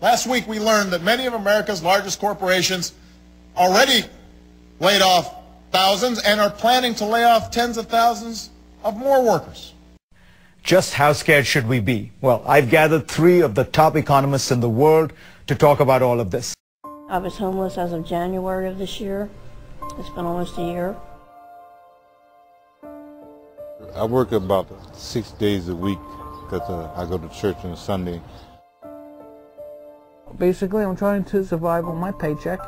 Last week we learned that many of America's largest corporations already laid off thousands and are planning to lay off tens of thousands of more workers. Just how scared should we be? Well, I've gathered 3 of the top economists in the world to talk about all of this. I was homeless as of January of this year. It's been almost a year. I work about 6 days a week because I go to church on a Sunday. Basically, I'm trying to survive on my paycheck.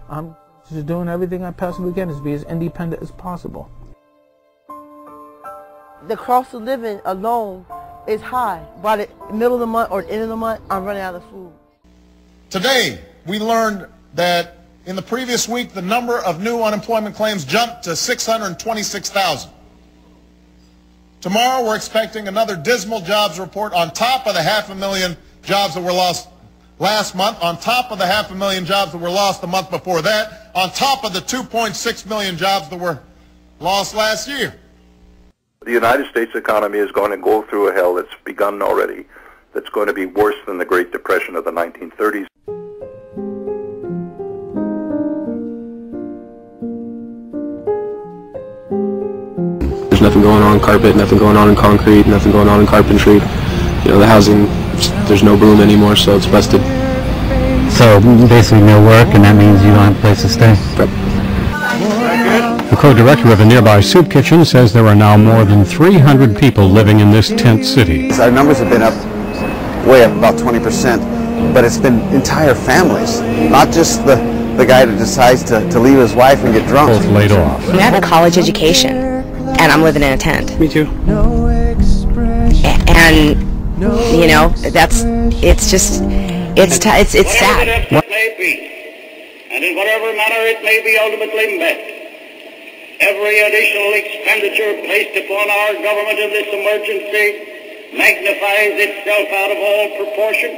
I'm just doing everything I possibly can to be as independent as possible. The cost of living alone is high. By the middle of the month or the end of the month, I'm running out of food. Today, we learned that in the previous week, the number of new unemployment claims jumped to 626,000. Tomorrow, we're expecting another dismal jobs report on top of the 500,000 jobs that were lost last month, on top of the 500,000 jobs that were lost the month before that, on top of the 2.6 million jobs that were lost last year. The United States economy is going to go through a hell that's begun already, that's going to be worse than the Great Depression of the 1930s. There's nothing going on in carpet, nothing going on in concrete, nothing going on in carpentry. You know, the housing, there's no boom anymore, so it's busted. So basically no work, and that means you don't have a place to stay. Yep. The co-director of a nearby soup kitchen says there are now more than 300 people living in this tent city. Our numbers have been up, way up, about 20%, but it's been entire families, not just the guy that decides to leave his wife and get drunk. Both laid off. I have a college education, and I'm living in a tent. Me too. And, you know, it's sad. And in whatever manner it may be ultimately met, every additional expenditure placed upon our government in this emergency magnifies itself out of all proportion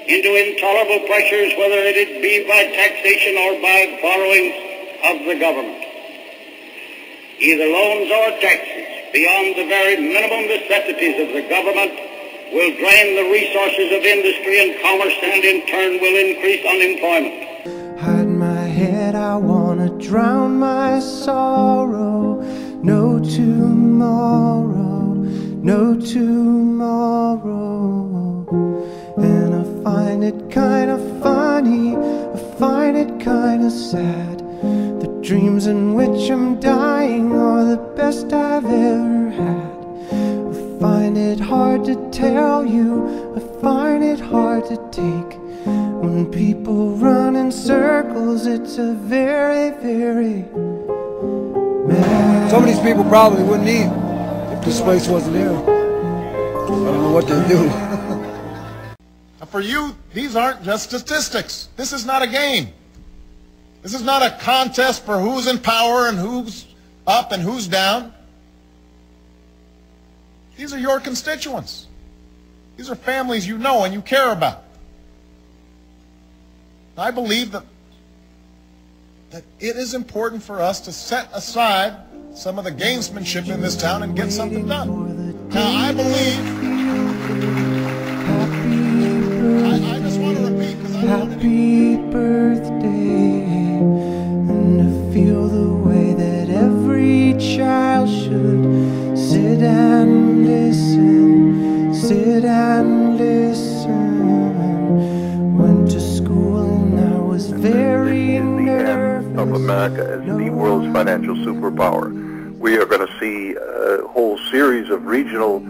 into intolerable pressures, whether it be by taxation or by borrowings of the government. Either loans or taxes, beyond the very minimum necessities of the government, will drain the resources of industry and commerce and in turn will increase unemployment. I wanna drown my sorrow. No tomorrow, no tomorrow. And I find it kinda funny, I find it kinda sad. The dreams in which I'm dying are the best I've ever had. I find it hard to tell you, I find it hard to take. When people run in circles, it's a very, very mad. Some of these people probably wouldn't eat if this place wasn't here. I don't know what they'd do. For you, these aren't just statistics. This is not a game. This is not a contest for who's in power and who's up and who's down. These are your constituents. These are families you know and you care about. I believe that it is important for us to set aside some of the gamesmanship in this town and get something done. Now, I believe, I just want to repeat, because I don't want to... Happy birthday, and I feel the way that every child should. Sit and listen, sit and listen. Went to school and I was very nervous. Of America as the world's financial superpower. We are going to see a whole series of regional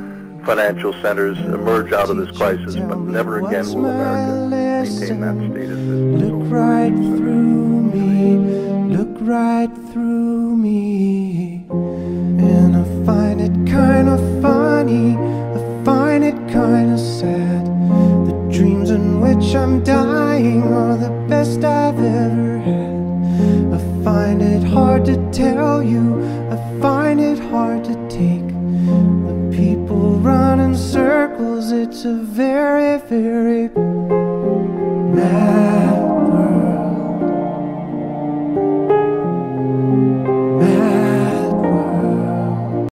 financial centers emerge out of this crisis, but never again will America maintain that status. Look right through me, look right through me. And I find it kind of funny, I find it kind of sad. The dreams in which I'm dying are the best I've ever had. I find it hard to tell you, I find it hard to take. The people run in circles, it's a very, very